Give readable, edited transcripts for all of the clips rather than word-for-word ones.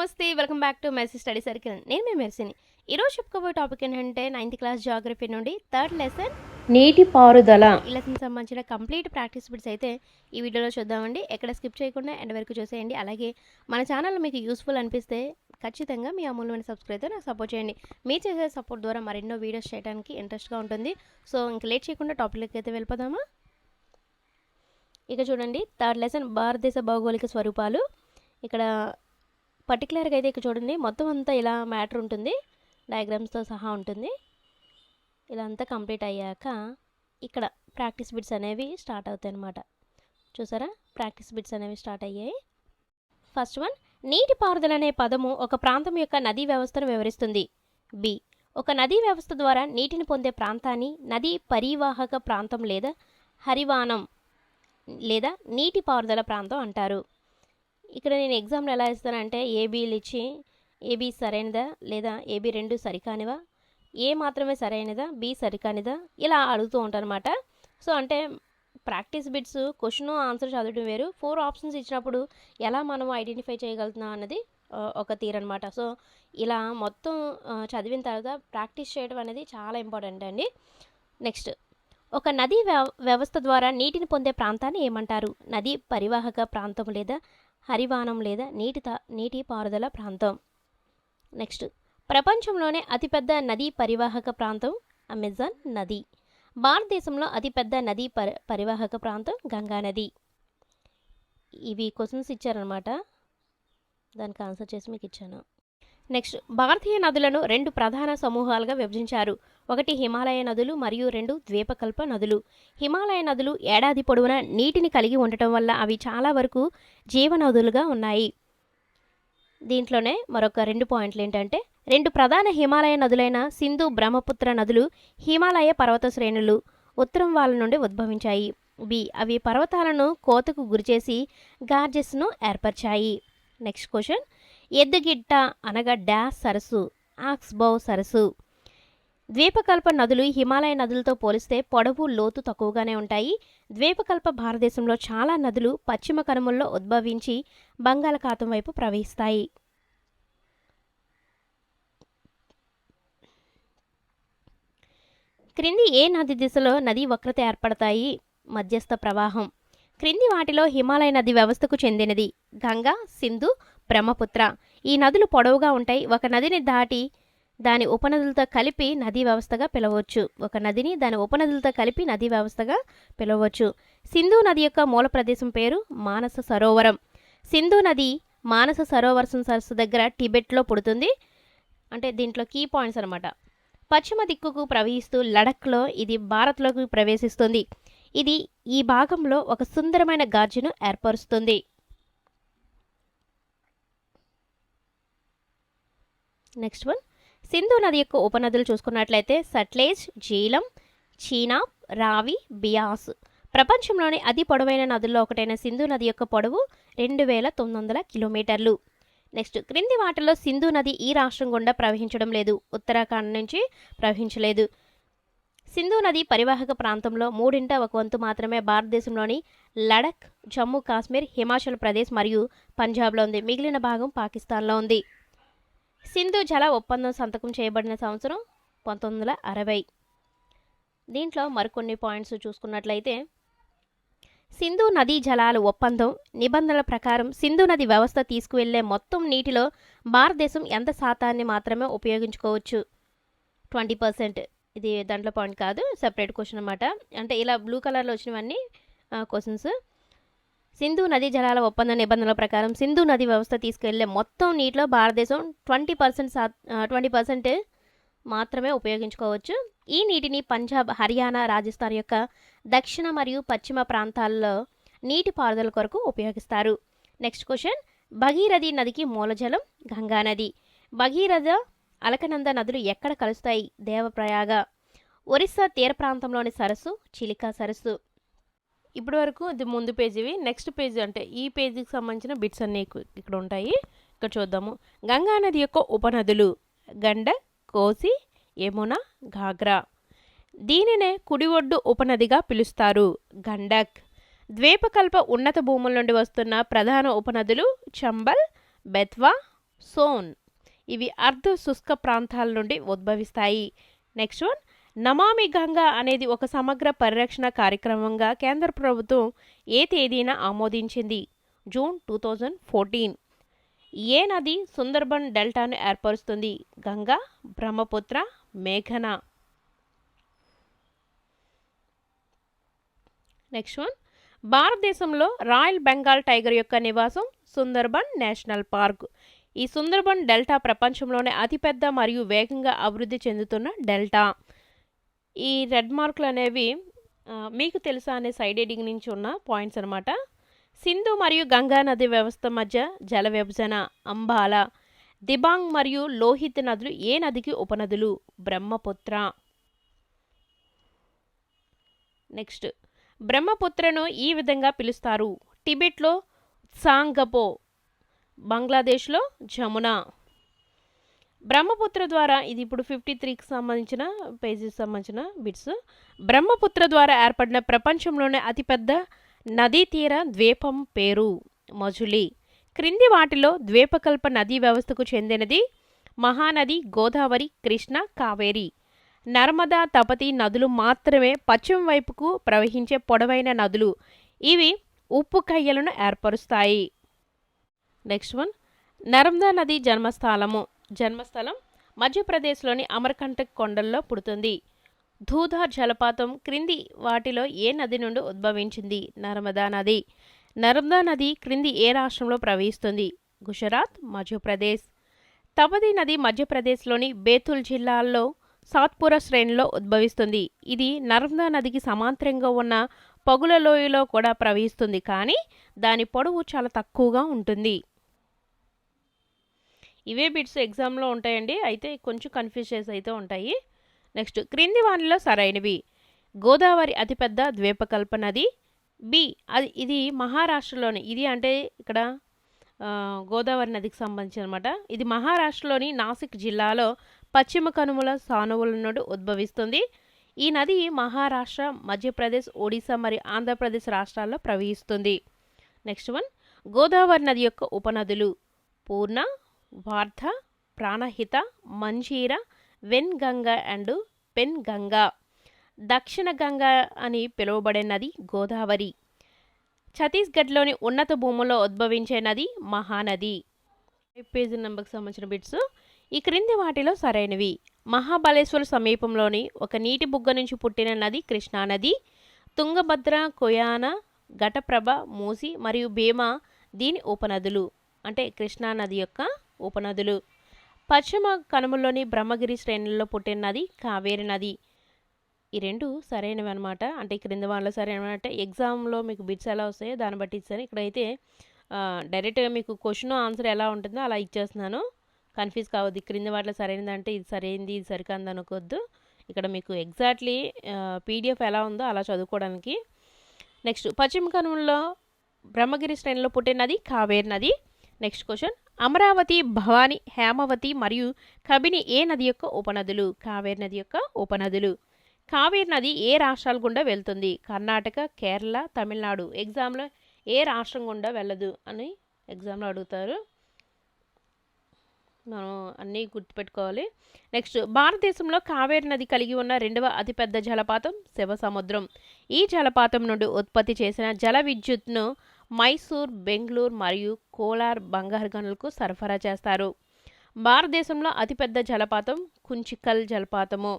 నమస్తే welcome back to mercy study circle. నేను మీ మెర్సీని. ఈరోజు చెప్పుకోబోయే టాపిక్ ఏంటంటే 9th క్లాస్ జాగ్రఫీ నుండి థర్డ్ లెసన్ నీటి పారుదల. ఈ లెసన్ సంబంధించిన కంప్లీట్ ప్రాక్టీస్ బిట్స్ అయితే ఈ వీడియోలో చూద్దామండి. ఎక్కడ స్కిప్ చేయకుండా ఎండ్ వరకు చూసేయండి. అలాగే మన ఛానల్ మీకు యూస్ఫుల్ అనిపిస్తే ఖచ్చితంగా మీ అమూల్యమైన సబ్స్క్రైబ్తో నాకు సపోర్ట్ చేయండి. మీరు చేసే సపోర్ట్ ద్వారా మరెన్నో వీడియోస్ చేయడానికి ఇంట్రెస్ట్గా ఉంటుంది. సో ఇంక లేట్ చేయకుండా టాపిక్లోకి అయితే వెళ్ళిపోదామా. ఇక చూడండి, థర్డ్ లెసన్ భారతదేశ భౌగోళిక స్వరూపాలు. ఇక్కడ పర్టికులర్గా అయితే ఇక్కడ చూడండి, మొత్తం అంతా ఇలా మ్యాటర్ ఉంటుంది, డయాగ్రామ్స్తో సహా ఉంటుంది. ఇలా అంతా కంప్లీట్ అయ్యాక ఇక్కడ ప్రాక్టీస్ బిట్స్ అనేవి స్టార్ట్ అవుతాయి అన్నమాట. చూసారా, ప్రాక్టీస్ బిట్స్ అనేవి స్టార్ట్ అయ్యాయి. ఫస్ట్ వన్, నీటి పారుదల అనే పదము ఒక ప్రాంతం యొక్క నదీ వ్యవస్థను వివరిస్తుంది. బి, ఒక నదీ వ్యవస్థ ద్వారా నీటిని పొందే ప్రాంతాన్ని నదీ పరివాహక ప్రాంతం లేదా హరివానం లేదా నీటి పారుదల ప్రాంతం అంటారు. ఇక్కడ నేను ఎగ్జామ్లో ఎలా ఇస్తానంటే ఏబీలు ఇచ్చి ఏబీ సరైనదా లేదా ఏబీ రెండు సరికానివా, ఏ మాత్రమే సరైనదా, బి సరికానిదా, ఇలా అడుగుతూ ఉంటాను అనమాట. సో అంటే ప్రాక్టీస్ బిట్స్ క్వశ్చన్ ఆన్సర్ చదవడం వేరు, 4 ఆప్షన్స్ ఇచ్చినప్పుడు ఎలా మనం ఐడెంటిఫై చేయగలుగుతున్నాం అన్నది ఒక తీరనమాట. సో ఇలా మొత్తం చదివిన తర్వాత ప్రాక్టీస్ చేయడం అనేది చాలా ఇంపార్టెంట్ అండి. నెక్స్ట్, ఒక నదీ వ్యవస్థ ద్వారా నీటిని పొందే ప్రాంతాన్ని ఏమంటారు? నదీ పరివాహక ప్రాంతం లేదా హరివానం లేదా నీటి పారుదల ప్రాంతం. నెక్స్ట్, ప్రపంచంలోనే అతిపెద్ద నదీ పరివాహక ప్రాంతం అమెజాన్ నది. భారతదేశంలో అతిపెద్ద నదీ పరివాహక ప్రాంతం గంగా నది. ఇవి క్వశ్చన్స్ ఇచ్చారనమాట, దానికి ఆన్సర్ చేసి మీకు ఇచ్చాను. నెక్స్ట్, భారతీయ నదులను 2 ప్రధాన సమూహాలుగా విభజించారు. 1 హిమాలయ నదులు మరియు 2 ద్వీపకల్ప నదులు. హిమాలయ నదులు ఏడాది పొడవునా నీటిని కలిగి ఉండటం వల్ల అవి చాలా వరకు జీవనదులుగా ఉన్నాయి. దీంట్లోనే మరొక 2 పాయింట్లు ఏంటంటే, 2 ప్రధాన హిమాలయ నదులైన సింధు, బ్రహ్మపుత్ర నదులు హిమాలయ పర్వత శ్రేణులు ఉత్తరం వాళ్ళ నుండి ఉద్భవించాయి. బి, అవి పర్వతాలను కోతకు గురిచేసి గార్జెస్ను ఏర్పరిచాయి. నెక్స్ట్ క్వశ్చన్, ఎద్దుగిట్ట అనగా డాష్ సరస్సు, ఆక్స్బౌ సరస్సు. ద్వీపకల్ప నదులు హిమాలయ నదులతో పోలిస్తే పొడవు, లోతు తక్కువగానే ఉంటాయి. ద్వీపకల్ప భారతదేశంలో చాలా నదులు పశ్చిమ కనుమల్లో ఉద్భవించి బంగాళాఖాతం వైపు ప్రవహిస్తాయి. క్రింది ఏ నది దిశలో నదీ వక్రత ఏర్పడతాయి? మధ్యస్థ ప్రవాహం. క్రింది వాటిలో హిమాలయ నది వ్యవస్థకు చెందినది గంగా, సింధు, బ్రహ్మపుత్ర. ఈ నదులు పొడవుగా ఉంటాయి. ఒక నదిని దాటి దాని ఉపనదులతో కలిపి నదీ వ్యవస్థగా పిలవచ్చు. సింధు నది యొక్క మూల ప్రదేశం పేరు మానస సరోవరం. సింధు నది మానస సరోవరం సరస్సు దగ్గర టిబెట్లో పుడుతుంది. అంటే దీంట్లో కీ పాయింట్స్ అనమాట. పశ్చిమ దిక్కుకు ప్రవహిస్తూ లడఖ్లో ఇది భారత్లోకి ప్రవేశిస్తుంది. ఇది ఈ భాగంలో ఒక సుందరమైన గార్జును ఏర్పరుస్తుంది. నెక్స్ట్ వన్, సింధు నది యొక్క ఉపనదులు చూసుకున్నట్లయితే సట్లెజ్, జీలం, చీనాబ్, రావి, బియాస్. ప్రపంచంలోని అతి పొడవైన నదుల్లో ఒకటైన సింధు నది యొక్క పొడవు 2900 కిలోమీటర్లు. నెక్స్ట్, క్రింది వాటిలో సింధు నది ఈ రాష్ట్రం గుండా ప్రవహించడం లేదు. ఉత్తరాఖండ్ నుంచి ప్రవహించలేదు. సింధు నది పరివాహక ప్రాంతంలో 1/3 మాత్రమే భారతదేశంలోని లడఖ్, జమ్మూ కాశ్మీర్, హిమాచల్ ప్రదేశ్ మరియు పంజాబ్లో ఉంది. మిగిలిన భాగం పాకిస్తాన్లో ఉంది. సింధు జల ఒప్పందం సంతకం చేయబడిన సంవత్సరం 1960. దీంట్లో మరికొన్ని పాయింట్స్ చూసుకున్నట్లయితే, సింధు నదీ జలాల ఒప్పందం నిబంధనల ప్రకారం సింధు నది వ్యవస్థ తీసుకువెళ్లే మొత్తం నీటిలో భారతదేశం ఎంత శాతాన్ని మాత్రమే ఉపయోగించుకోవచ్చు? 20%. ఇది దాంట్లో పాయింట్ కాదు, సెపరేట్ క్వశ్చన్ అనమాట. అంటే ఇలా బ్లూ కలర్లో వచ్చినవన్నీ క్వశ్చన్స్. సింధు నదీ జలాల ఒప్పంద నిబంధనల ప్రకారం సింధు నది వ్యవస్థ తీసుకెళ్లే మొత్తం నీటిలో భారతదేశం 20% మాత్రమే ఉపయోగించుకోవచ్చు. ఈ నీటిని పంజాబ్, హర్యానా, రాజస్థాన్ యొక్క దక్షిణ మరియు పశ్చిమ ప్రాంతాల్లో నీటి పారుదల కొరకు ఉపయోగిస్తారు. నెక్స్ట్ క్వశ్చన్, భగీరథి నదికి మూలజలం గంగా నది. భగీరథ, అలకనంద నదులు ఎక్కడ కలుస్తాయి? దేవప్రయాగ. ఒరిస్సా తీర ప్రాంతంలోని సరస్సు చిలికా సరస్సు. ఇప్పటి వరకు ఇది ముందు పేజీవి. నెక్స్ట్ పేజీ అంటే ఈ పేజీకి సంబంధించిన బిట్స్ అన్నీ ఇక్కడ ఉంటాయి. ఇక్కడ చూద్దాము. గంగా నది యొక్క ఉపనదులు గండక్, కోసి, యమున, ఘాగ్రా. దీనినే కుడి ఒడ్డు ఉపనదిగా పిలుస్తారు, గండక్. ద్వీపకల్ప ఉన్నత భూముల నుండి వస్తున్న ప్రధాన ఉపనదులు చంబల్, బెత్వా, సోన్. ఇవి అర్ధ శుష్క ప్రాంతాల నుండి ఉద్భవిస్తాయి. నెక్స్ట్ వన్, నమామి గంగా అనేది ఒక సమగ్ర పరిరక్షణ కార్యక్రమంగా కేంద్ర ప్రభుత్వం ఏ తేదీన ఆమోదించింది? జూన్ 2014. ఏ నది సుందర్బన్ డెల్టాను ఏర్పరుస్తుంది? గంగా, బ్రహ్మపుత్ర, మేఘన. నెక్స్ట్ వన్, భారతదేశంలో రాయల్ బెంగాల్ టైగర్ యొక్క నివాసం సుందర్బన్ నేషనల్ పార్క్. ఈ సుందర్బన్ డెల్టా ప్రపంచంలోనే అతిపెద్ద మరియు వేగంగా అభివృద్ధి చెందుతున్న డెల్టా. ఈ రెడ్ మార్కులు అనేవి మీకు తెలుసా అనే సైడ్ హెడ్డింగ్ నుంచి ఉన్న పాయింట్స్ అనమాట. సింధు మరియు గంగా నది వ్యవస్థ మధ్య జల విభజన అంబాల. దిబాంగ్ మరియు లోహిత్ నదులు ఏ నదికి ఉపనదులు? బ్రహ్మపుత్ర. నెక్స్ట్, బ్రహ్మపుత్రను ఈ విధంగా పిలుస్తారు. టిబెట్లో సాంగపో, బంగ్లాదేశ్లో జమున. బ్రహ్మపుత్ర ద్వారా, ఇది ఇప్పుడు 53కి సంబంధించిన పేజెస్ సంబంధించిన బిట్స్. బ్రహ్మపుత్ర ద్వారా ఏర్పడిన ప్రపంచంలోనే అతిపెద్ద నదీ తీర ద్వీపం పేరు మజులి. క్రింది వాటిలో ద్వీపకల్ప నదీ వ్యవస్థకు చెందినది? మహానది, గోదావరి, కృష్ణ, కావేరి. నర్మదా, తపతి నదులు మాత్రమే పశ్చిమ వైపుకు ప్రవహించే పొడవైన నదులు. ఇవి ఉప్పు కయ్యలను ఏర్పరుస్తాయి. నెక్స్ట్ వన్, నర్మదా నది జన్మస్థలం మధ్యప్రదేశ్లోని అమర్కంటక్ కొండల్లో పుడుతుంది. ధూధార్ జలపాతం క్రింది వాటిలో ఏ నది నుండి ఉద్భవించింది? నర్మదా నది. నర్మదా నది క్రింది ఏ రాష్ట్రంలో ప్రవహిస్తుంది? గుజరాత్, మధ్యప్రదేశ్. తపతి నది మధ్యప్రదేశ్లోని బేతుల్ జిల్లాలో సాత్పురా శ్రేణిలో ఉద్భవిస్తుంది. ఇది నర్మదా నదికి సమాంతరంగా ఉన్న పగుల లోయలో కూడా ప్రవహిస్తుంది, కానీ దాని పొడవు చాలా తక్కువగా ఉంటుంది. ఇవే బిట్స్ ఎగ్జామ్లో ఉంటాయండి, అయితే కొంచెం కన్ఫ్యూజ్ చేసి అయితే ఉంటాయి. నెక్స్ట్, క్రింది వానిలో సరైనవి. గోదావరి అతిపెద్ద ద్వీపకల్ప నది. బి, ఇది మహారాష్ట్రలోని, ఇది అంటే ఇక్కడ గోదావరి నదికి సంబంధించి అనమాట. ఇది మహారాష్ట్రలోని నాసిక్ జిల్లాలో పశ్చిమ కనుమల సానువుల నుండి ఉద్భవిస్తుంది. ఈ నది మహారాష్ట్ర, మధ్యప్రదేశ్, ఒడిశా మరియు ఆంధ్రప్రదేశ్ రాష్ట్రాల్లో ప్రవహిస్తుంది. నెక్స్ట్ వన్, గోదావరి నది యొక్క ఉపనదులు. Purna, Wardha, Pranahita, Manjira, Wainganga and Penganga. Dakshina Ganga అని పిలువబడే నది గోదావరి. ఛత్తీస్గఢ్లోని ఉన్నత భూముల్లో ఉద్భవించే నది మహానది. పేజీ నెంబర్కి సంబంధించిన బిట్స్. ఈ క్రింది వాటిలో సరైనవి. మహాబలేశ్వర్ సమీపంలోని ఒక నీటి బుగ్గ నుంచి పుట్టిన నది కృష్ణానది. తుంగభద్ర, కొయాన, ఘటప్రభ, మూసి మరియు భీమా దీని ఉపనదులు, అంటే కృష్ణానది యొక్క ఉపనదులు. పశ్చిమ కనుమల్లోని బ్రహ్మగిరి శ్రేణుల్లో పుట్టిన నది కావేరి నది. ఈ రెండు సరైనవి అనమాట. అంటే క్రింద వాళ్ళలో సరైనవి అంటే ఎగ్జామ్లో మీకు బిట్స్ ఎలా వస్తాయో దాన్ని బట్టి ఇచ్చాను. ఇక్కడైతే డైరెక్ట్గా మీకు క్వశ్చన్ ఆన్సర్ ఎలా ఉంటుందో అలా ఇచ్చేస్తున్నాను. కన్ఫ్యూజ్ కావద్దు. క్రింద వాటిలో సరైనదంటే ఇది సరైనది, ఇది సరికాంది అనుకోవద్దు. ఇక్కడ మీకు ఎగ్జాక్ట్లీ పీడిఎఫ్ ఎలా ఉందో అలా చదువుకోవడానికి. నెక్స్ట్, పశ్చిమ కనుమల్లో బ్రహ్మగిరి శ్రేణిలో పుట్టిన నది కావేరి నది. నెక్స్ట్ క్వశ్చన్, అమరావతి, భవాని, హేమవతి మరియు కబిని ఏ నది యొక్క ఉపనదులు? కావేరి నది యొక్క ఉపనదులు. కావేరి నది ఏ రాష్ట్రాల గుండా వెళ్తుంది? కర్ణాటక, కేరళ, తమిళనాడు. ఎగ్జామ్లో ఏ రాష్ట్రం గుండా వెళ్ళదు అని ఎగ్జామ్లో అడుగుతారు, మనం అన్నీ గుర్తుపెట్టుకోవాలి. నెక్స్ట్, భారతదేశంలో కావేరి నది కలిగి ఉన్న రెండవ అతిపెద్ద జలపాతం శివసముద్రం. ఈ జలపాతం నుండి ఉత్పత్తి చేసిన జల విద్యుత్ను మైసూర్, బెంగళూరు మరియు కోలార్ బంగారు గనులకు సరఫరా చేస్తారు. భారతదేశంలో అతిపెద్ద జలపాతం కుంచికల్ జలపాతము.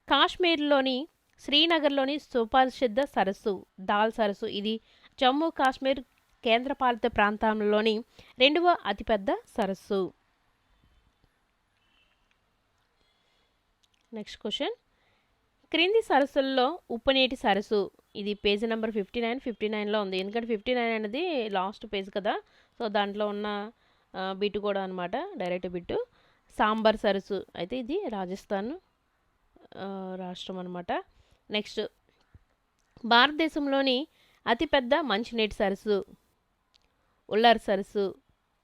కాశ్మీర్లోని శ్రీనగర్లోని సుప్రసిద్ధ సరస్సు దాల్ సరస్సు. ఇది జమ్మూ కాశ్మీర్ కేంద్రపాలిత ప్రాంతంలోని రెండవ అతిపెద్ద సరస్సు. నెక్స్ట్ క్వశ్చన్, క్రింది సరస్సుల్లో ఉప్పునీటి సరస్సు. ఇది పేజీ నెంబర్ 59లో ఉంది, ఎందుకంటే 59 అనేది లాస్ట్ పేజ్ కదా, సో దాంట్లో ఉన్న బిట్టు కూడా అనమాట, డైరెక్ట్ బిట్టు. సాంబర్ సరస్సు, అయితే ఇది రాజస్థాన్ రాష్ట్రం అనమాట. నెక్స్ట్, భారతదేశంలోని అతిపెద్ద మంచినీటి సరస్సు ఉల్లర్ సరస్సు,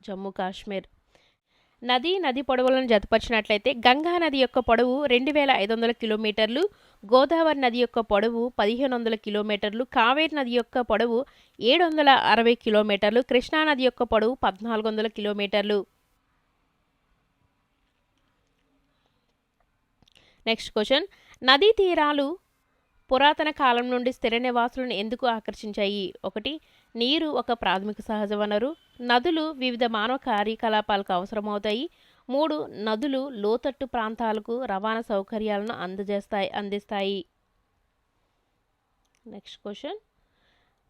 జమ్మూ కాశ్మీర్. నది పొడవులను జతపరిచినట్లయితే గంగా నది యొక్క పొడవు 2500 కిలోమీటర్లు, గోదావరి నది యొక్క పొడవు 1500 కిలోమీటర్లు, కావేరి నది యొక్క పొడవు 760 కిలోమీటర్లు, కృష్ణానది యొక్క పొడవు 1400 కిలోమీటర్లు. నెక్స్ట్ క్వశ్చన్, నదీ తీరాలు పురాతన కాలం నుండి స్థిర నివాసులను ఎందుకు ఆకర్షించాయి? 1, నీరు ఒక ప్రాథమిక సహజ వనరు. నదులు వివిధ మానవ కార్యకలాపాలకు అవసరమవుతాయి. 3, నదులు లోతట్టు ప్రాంతాలకు రవాణా సౌకర్యాలను అందిస్తాయి. నెక్స్ట్ క్వశ్చన్,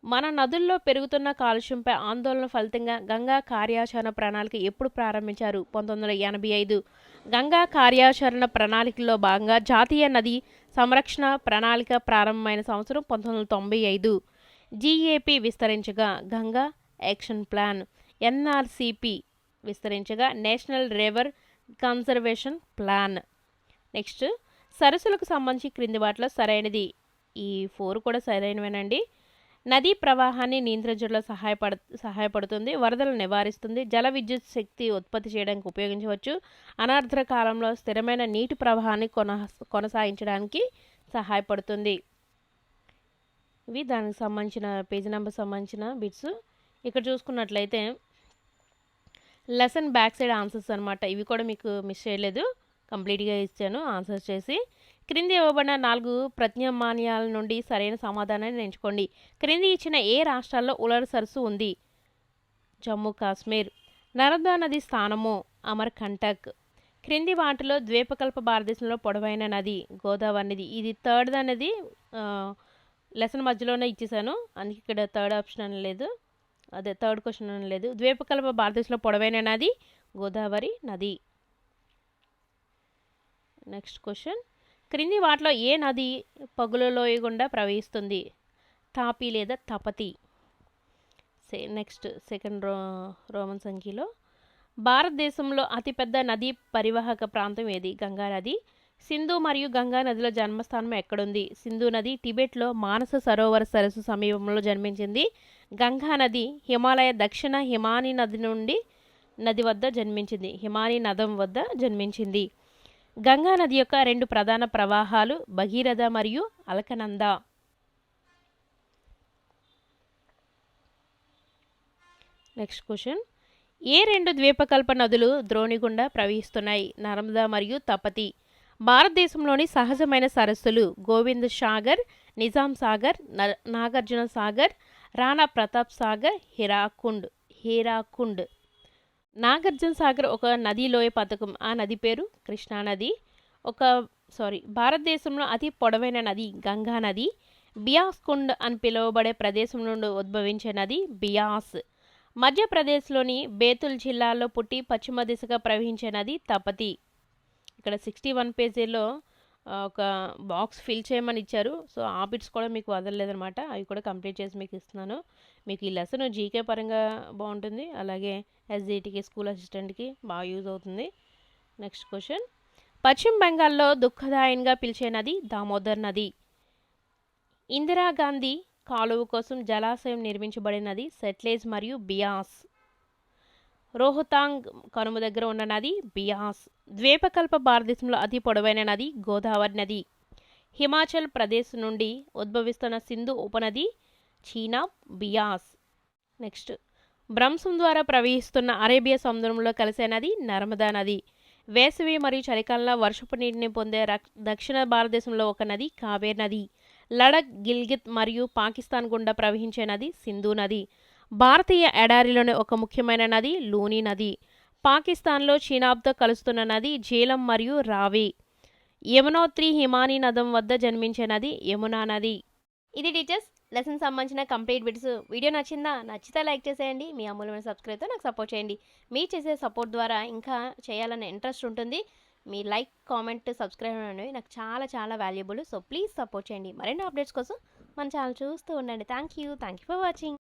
మన నదుల్లో పెరుగుతున్న కాలుష్యంపై ఆందోళన ఫలితంగా గంగా కార్యాచరణ ప్రణాళిక ఎప్పుడు ప్రారంభించారు? 1985. గంగా కార్యాచరణ ప్రణాళికలో భాగంగా జాతీయ నదీ సంరక్షణ ప్రణాళిక ప్రారంభమైన సంవత్సరం 1995. GAP విస్తరించగా గంగా యాక్షన్ ప్లాన్. NRCP విస్తరించగా national river conservation plan. Next, సరస్సులకు సంబంధించి క్రింది వాటిలో సరైనది. ఈ 4 కూడా సరైనవేనండి. నదీ ప్రవాహాన్ని నియంత్రించడంలో సహాయపడుతుంది. వరదలు నివారిస్తుంది. జల విద్యుత్ శక్తి ఉత్పత్తి చేయడానికి ఉపయోగించవచ్చు. అనార్ద్ర కాలంలో స్థిరమైన నీటి ప్రవాహాన్ని కొనసాగించడానికి సహాయపడుతుంది. ఇవి దానికి సంబంధించిన పేజీ నెంబర్ సంబంధించిన బిట్స్. ఇక్కడ చూసుకున్నట్లయితే లెసన్ బ్యాక్ సైడ్ ఆన్సర్స్ అనమాట. ఇవి కూడా మీకు మిస్ చేయలేదు, కంప్లీట్గా ఇచ్చాను ఆన్సర్స్ చేసి. క్రింది ఇవ్వబడిన 4 ప్రత్యామ్నాయాల నుండి సరైన సమాధానాన్ని ఎంచుకోండి. క్రింది ఇచ్చిన ఏ రాష్ట్రాల్లో ఉలర్ సరస్సు ఉంది? జమ్మూ కాశ్మీర్. నర్మదా నది స్థానము అమర్కంటక్. క్రింది వాటిలో ద్వీపకల్ప భారతదేశంలో పొడవైన నది గోదావరి నది. ఇది థర్డ్ అనేది లెసన్ మధ్యలోనే ఇచ్చేసాను, అందుకే ఇక్కడ థర్డ్ ఆప్షన్ అని లేదు, అదే థర్డ్ క్వశ్చన్ అని లేదు. ద్వీపకల్ప భారతదేశంలో పొడవైన నది గోదావరి నది. నెక్స్ట్ క్వశ్చన్, క్రింది వాటిలో ఏ నది పగుల లోయ గుండా ప్రవహిస్తుంది? తాపి లేదా తపతి. నెక్స్ట్ సెకండ్ రోమన్ సంఖ్యలో భారతదేశంలో అతిపెద్ద నదీ పరివాహక ప్రాంతం ఏది? గంగా నది. సింధు మరియు గంగా నదిలో జన్మస్థానం ఎక్కడుంది? సింధు నది టిబెట్లో మానస సరోవర సరస్సు సమీపంలో జన్మించింది. గంగా నది హిమాలయ దక్షిణ హిమానీ నది వద్ద జన్మించింది. హిమానీ నదం వద్ద జన్మించింది. గంగా నది యొక్క 2 ప్రధాన ప్రవాహాలు భగీరథ మరియు అలకనంద. నెక్స్ట్ క్వశ్చన్, ఏ 2 ద్వీపకల్ప నదులు ద్రోణి గుండా ప్రవహిస్తున్నాయి? నర్మదా మరియు తపతి. భారతదేశంలోని సహజమైన సరస్సులు గోవింద్ సాగర్, నిజాం సాగర్, నాగార్జున సాగర్, రాణా ప్రతాప్ సాగర్, హీరాకుండ్. నాగార్జున సాగర్ ఒక నదీ లోయ పథకం. ఆ నది పేరు కృష్ణానది. భారతదేశంలో అతి పొడవైన నది గంగా నది. బియాస్ కుండ్ అని పిలువబడే ప్రదేశం నుండి ఉద్భవించే నది బియాస్. మధ్యప్రదేశ్లోని బేతుల్ జిల్లాలో పుట్టి పశ్చిమ దిశగా ప్రవహించే నది తపతి. ఇక్కడ 61 పేజీలో ఒక బాక్స్ ఫిల్ చేయమని ఇచ్చారు. సో ఆ బిట్స్ కూడా మీకు వదలలేదనమాట, అవి కూడా కంప్లీట్ చేసి మీకు ఇస్తున్నాను. మీకు ఈ లెసన్ జీకే పరంగా బాగుంటుంది, అలాగే SGTకి స్కూల్ అసిస్టెంట్కి బాగా యూజ్ అవుతుంది. నెక్స్ట్ క్వశ్చన్, పశ్చిమ బెంగాల్లో దుఃఖదాయంగా పిలిచే నది దామోదర్ నది. ఇందిరాగాంధీ కాలువ కోసం జలాశయం నిర్మించబడినది సెట్లేజ్ మరియు బియాస్. రోహతాంగ్ కనుమ దగ్గర ఉన్న నది బియాస్. ద్వీపకల్ప భారతదేశంలో అతి పొడవైన నది గోదావరి నది. హిమాచల్ ప్రదేశ్ నుండి ఉద్భవిస్తున్న సింధు ఉపనది చీనాబ్ బియాస్. నెక్స్ట్, బ్రహ్మం ద్వారా ప్రవహిస్తున్న అరేబియా సముద్రంలో కలిసే నది నర్మదా నది. వేసవి మరియు చలికాలంలో వర్షపు నీటిని పొందే దక్షిణ భారతదేశంలో ఒక నది కావేర్ నది. లడక్, గిల్గిత్ మరియు పాకిస్తాన్ గుండా ప్రవహించే నది సింధు నది. భారతీయ ఎడారిలోని ఒక ముఖ్యమైన నది లూని నది. పాకిస్తాన్లో చీనాబ్తో కలుస్తున్న నది జీలం మరియు రావి. యమునోత్రి హిమానీ నదం వద్ద జన్మించే నది యమునా నది. ఇది టీచర్స్ లెసన్ సంబంధించిన కంప్లీట్ బిట్స్. వీడియో నచ్చిందా? నచ్చితే లైక్ చేసేయండి. మీ అమూల్యమైన సబ్స్క్రైబ్తో నాకు సపోర్ట్ చేయండి. మీరు చేసే సపోర్ట్ ద్వారా ఇంకా చేయాలనే ఇంట్రెస్ట్ ఉంటుంది. మీ లైక్, కామెంట్, సబ్స్క్రైబ్ అనేవి నాకు చాలా చాలా వాల్యుబుల్. సో ప్లీజ్ సపోర్ట్ చేయండి. మరిన్ని అప్డేట్స్ కోసం మన ఛానల్ చూస్తూ ఉండండి. Thank you for watching.